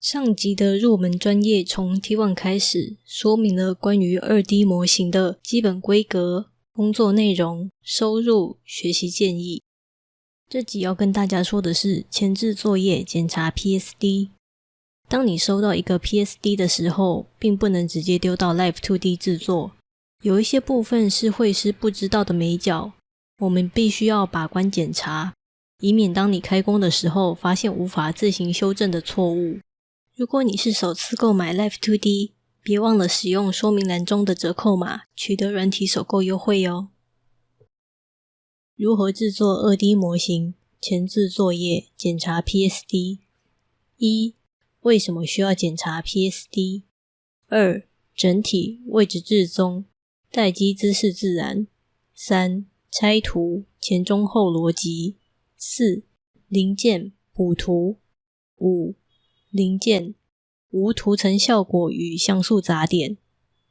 上集的入门专业从 T1 开始，说明了关于 2D 模型的基本规格、工作内容、收入、学习建议。这集要跟大家说的是前置作业检查 PSD。当你收到一个 PSD 的时候，并不能直接丢到 Live 2D 制作，有一些部分是绘师不知道的眉角，我们必须要把关检查，以免当你开工的时候发现无法自行修正的错误。如果你是首次购买 Live 2D， 别忘了使用说明栏中的折扣码，取得软体首购优惠哦。如何制作 2D 模型？前置作业检查 PSD。 1. 为什么需要检查 PSD？ 2. 整体位置置中，待机姿势自然。 3. 拆图前中后逻辑。 4. 零件补图。 5. 零件无图层效果与像素杂点。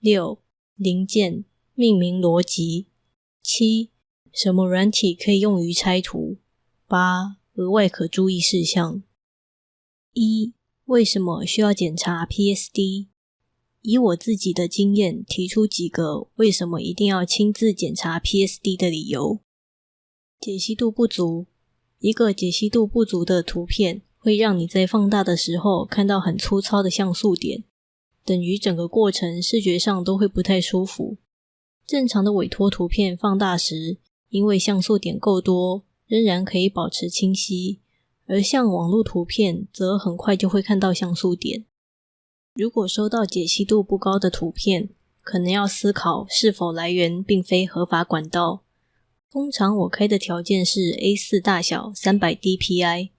6. 零件命名逻辑。 7. 什么软体可以用于拆图。 8. 额外可注意事项。 1. 为什么需要检查 PSD？ 以我自己的经验提出几个为什么一定要亲自检查 PSD 的理由。解析度不足。一个解析度不足的图片会让你在放大的时候看到很粗糙的像素点，等于整个过程视觉上都会不太舒服。正常的委托图片放大时，因为像素点够多，仍然可以保持清晰，而像网络图片则很快就会看到像素点。如果收到解析度不高的图片，可能要思考是否来源并非合法管道。通常我开的条件是 A4 大小 300dpi，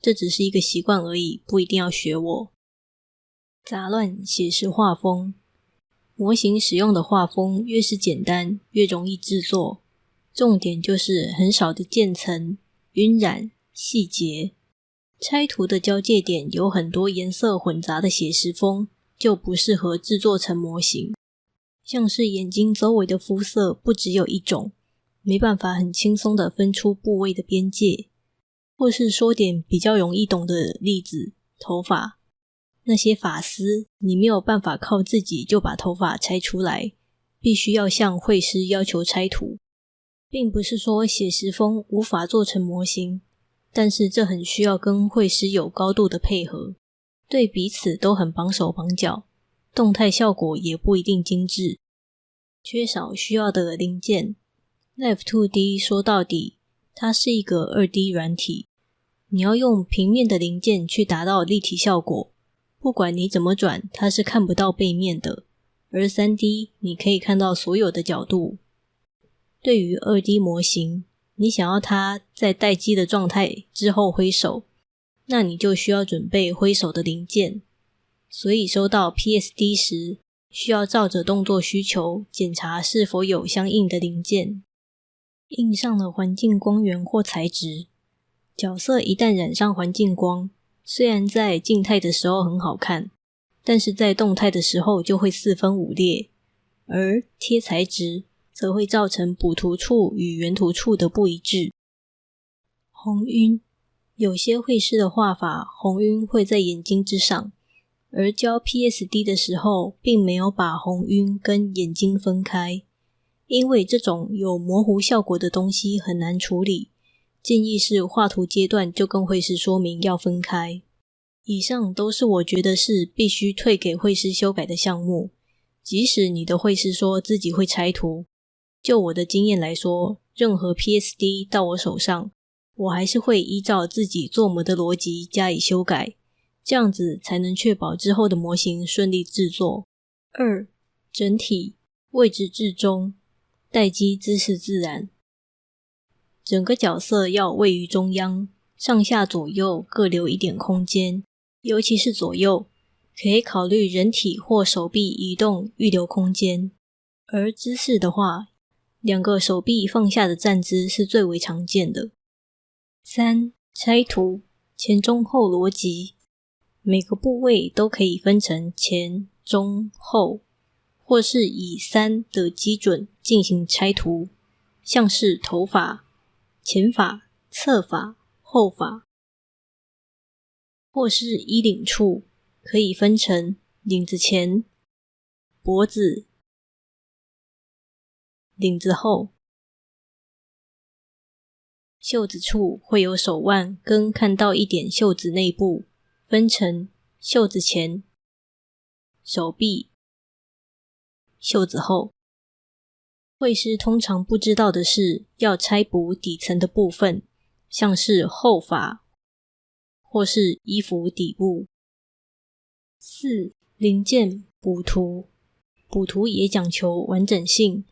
这只是一个习惯而已，不一定要学我。杂乱写实画风。模型使用的画风越是简单，越容易制作。重点就是很少的渐层、晕染、细节。拆图的交界点有很多颜色混杂的写实风，就不适合制作成模型。像是眼睛周围的肤色不只有一种，没办法很轻松地分出部位的边界。或是说点比较容易懂的例子，头发。那些发丝，你没有办法靠自己就把头发拆出来，必须要向绘师要求拆图。并不是说写实风无法做成模型，但是这很需要跟绘师有高度的配合，对彼此都很绑手绑脚，动态效果也不一定精致。缺少需要的零件。Live 2D 说到底，它是一个 2D 软体，你要用平面的零件去达到立体效果，不管你怎么转，它是看不到背面的，而 3D 你可以看到所有的角度。对于 2D 模型，你想要它在待机的状态之后挥手，那你就需要准备挥手的零件。所以收到 PSD 时，需要照着动作需求检查是否有相应的零件。印上了环境光源或材质，角色一旦染上环境光，虽然在静态的时候很好看，但是在动态的时候就会四分五裂，而贴材质则会造成补图处与原图处的不一致。红晕。有些绘师的画法红晕会在眼睛之上，而教 PSD 的时候并没有把红晕跟眼睛分开，因为这种有模糊效果的东西很难处理，建议是画图阶段就跟绘师说明要分开。以上都是我觉得是必须退给绘师修改的项目，即使你的绘师说自己会拆图，就我的经验来说，任何 PSD 到我手上，我还是会依照自己做模的逻辑加以修改，这样子才能确保之后的模型顺利制作。 2. 整体位置置中，待机姿势自然。整个角色要位于中央，上下左右各留一点空间，尤其是左右，可以考虑人体或手臂移动预留空间。而姿势的话，两个手臂放下的站姿是最为常见的。 3. 拆图前中后逻辑。每个部位都可以分成前、中、后，或是以3的基准进行拆图，像是头发、前发、侧发、后发，或是衣领处可以分成领子前、脖子、领子后。袖子处会有手腕跟看到一点袖子内部，分成袖子前、手臂、袖子后。绘师通常不知道的是要拆补底层的部分，像是后发或是衣服底部。4. 零件补涂。补涂也讲求完整性，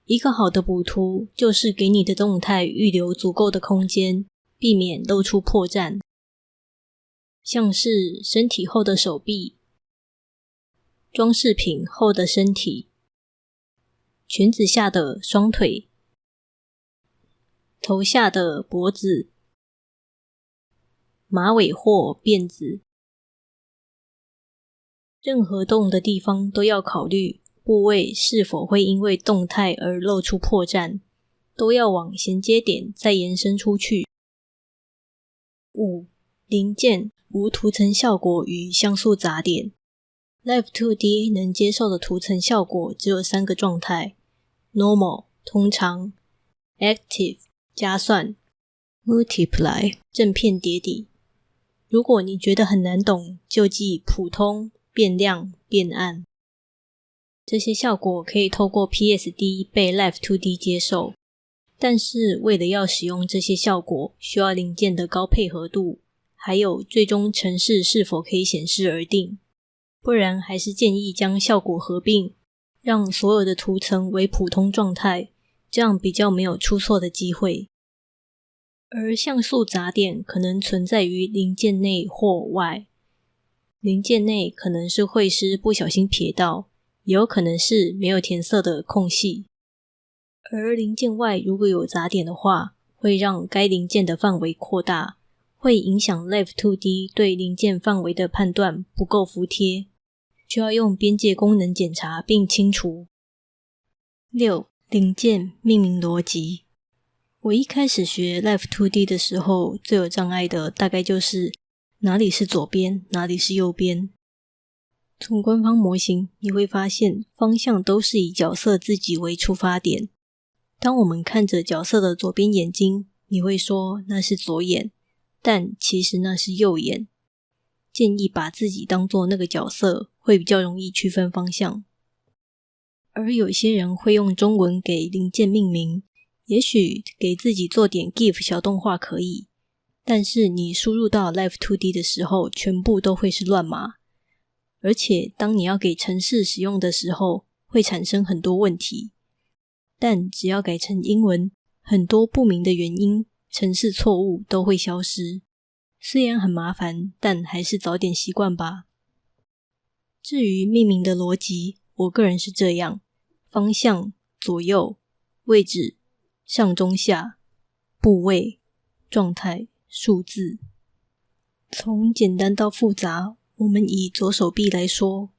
一个好的补涂就是给你的动态预留足够的空间，避免露出破绽。像是身体后的手臂、装饰品后的身体、裙子下的双腿、头下的脖子、马尾或辫子。任何动的地方都要考虑部位是否会因为动态而露出破绽，都要往衔接点再延伸出去。5. 零件无涂层效果与像素杂点。Live 2D 能接受的涂层效果只有3个状态： Normal 通常、 Active 加算、 Multiply 正片叠底。如果你觉得很难懂，就记普通、变亮、变暗。这些效果可以透过 PSD 被 Live 2D 接受，但是为了要使用这些效果，需要零件的高配合度，还有最终程式是否可以显示而定。不然还是建议将效果合并，让所有的涂层为普通状态，这样比较没有出错的机会。而像素杂点可能存在于零件内或外，零件内可能是绘师不小心瞥到，也有可能是没有填色的空隙。而零件外如果有杂点的话，会让该零件的范围扩大，会影响 Live 2D 对零件范围的判断不够服帖，就要用边界功能检查并清除。6. 零件命名逻辑。我一开始学 Live 2D 的时候，最有障碍的大概就是哪里是左边，哪里是右边。从官方模型你会发现方向都是以角色自己为出发点。当我们看着角色的左边眼睛，你会说那是左眼，但其实那是右眼。建议把自己当作那个角色，会比较容易区分方向。而有些人会用中文给零件命名，也许给自己做点 GIF 小动画可以，但是你输入到 Live 2D 的时候，全部都会是乱码。而且当你要给程式使用的时候，会产生很多问题。但只要改成英文，很多不明的原因，程式错误都会消失。虽然很麻烦，但还是早点习惯吧。至于命名的逻辑，我个人是这样：方向、左右、位置、上中下、部位、状态、数字。从简单到复杂，我们以左手臂来说，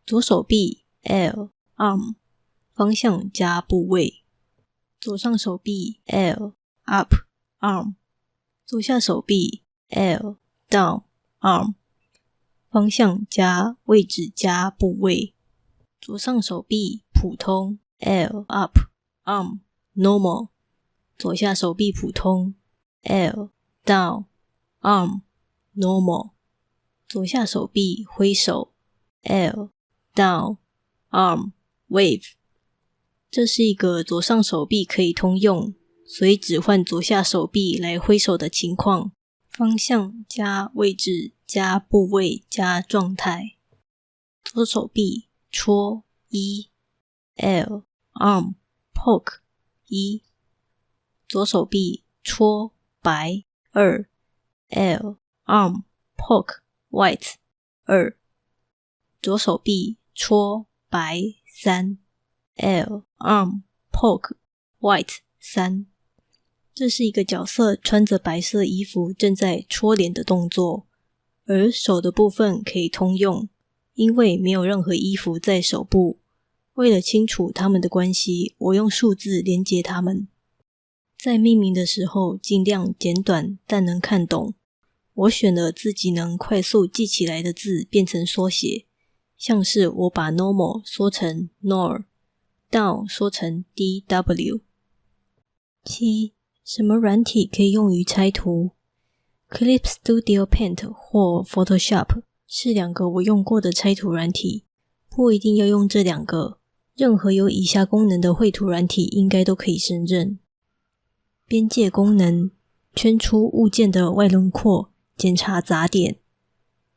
左手臂 L arm 方向加部位，左上手臂 L up arm 左下手臂 L down arm 方向加位置加部位，左上手臂普通 L up arm normal 左下手臂普通 L down arm normal 左下手臂挥手 L down arm wave。 这是一个左上手臂可以通用，所以只换左下手臂来挥手的情况，方向加位置加部位加状态。左手臂戳1 L arm poke 1，左手臂戳白2 L arm poke white 2，左手臂戳白3 L arm poke white 3。这是一个角色穿着白色衣服正在戳脸的动作，而手的部分可以通用，因为没有任何衣服在手部。为了清楚它们的关系，我用数字连接它们。在命名的时候尽量简短但能看懂，我选了自己能快速记起来的字变成缩写，像是我把 normal 缩成 nor，down 缩成 dw。7. 什么软体可以用于拆图？ Clip Studio Paint 或 Photoshop 是2个我用过的拆图软体，不一定要用这2个，任何有以下功能的绘图软体应该都可以胜任。边界功能，圈出物件的外轮廓，检查杂点；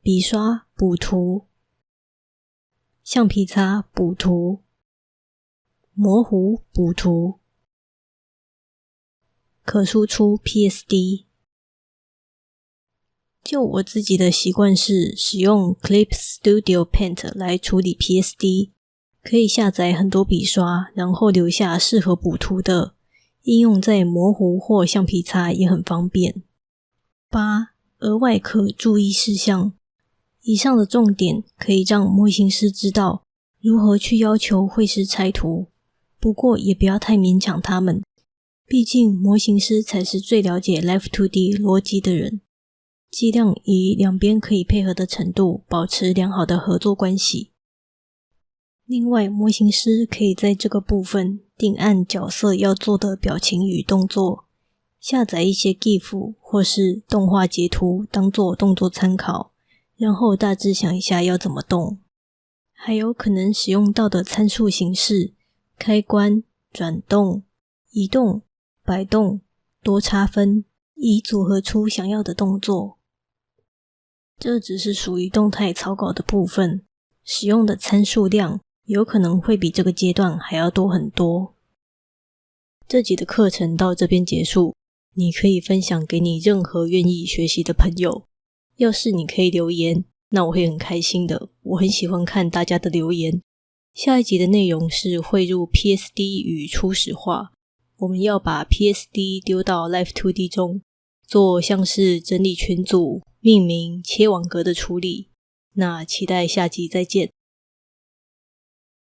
笔刷补图，橡皮擦补图，模糊补图，可输出 PSD。 就我自己的习惯是使用 Clip Studio Paint 来处理 PSD， 可以下载很多笔刷，然后留下适合补图的，应用在模糊或橡皮擦也很方便。8. 额外可注意事项，以上的重点可以让模型师知道如何去要求绘师拆图，不过也不要太勉强他们，毕竟模型师才是最了解 Live 2D 逻辑的人，尽量以2边可以配合的程度保持良好的合作关系。另外，模型师可以在这个部分定按角色要做的表情与动作，下载一些 GIF 或是动画截图当做动作参考，然后大致想一下要怎么动。还有可能使用到的参数形式，开关、转动、移动、摆动、多差分，以组合出想要的动作。这只是属于动态草稿的部分，使用的参数量有可能会比这个阶段还要多很多。这集的课程到这边结束，你可以分享给你任何愿意学习的朋友。要是你可以留言，那我会很开心的，我很喜欢看大家的留言。下一集的内容是汇入 PSD 与初始化，我们要把 PSD 丢到 Live 2D 中，做像是整理群组、命名、切网格的处理。那期待下集再见。